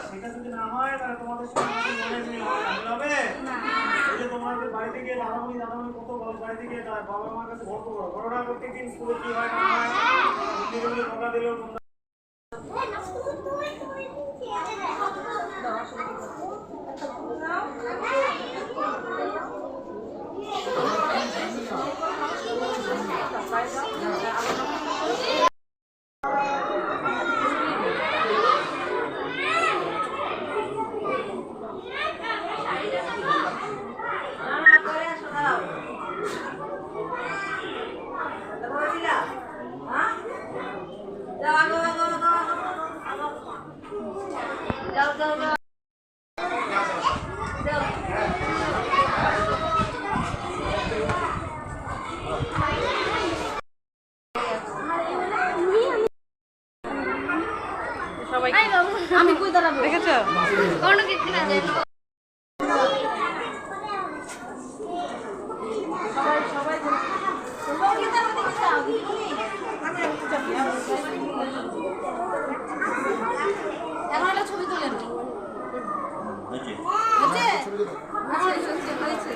সেটা যদি না হয় তাহলে তোমাদের হবে। এই যে তোমাদের বাড়ি থেকে দাদামণি কত বাড়ি থেকে বাবা মার কাছে গল্প করো, বড়রা প্রত্যেকদিন স্কুলে কি হয় না হয় মন্দিরে কথা দিলেও তোমরা আমি কই দাঁড়াবো দেখেছো কোন কিছু না যায় সবাই সবাই সবাই দাঁড়াবো দেখেছো আমি একটু চাপি এখন একটা ছবি তুলেন হয়েছে হয়েছে হয়েছে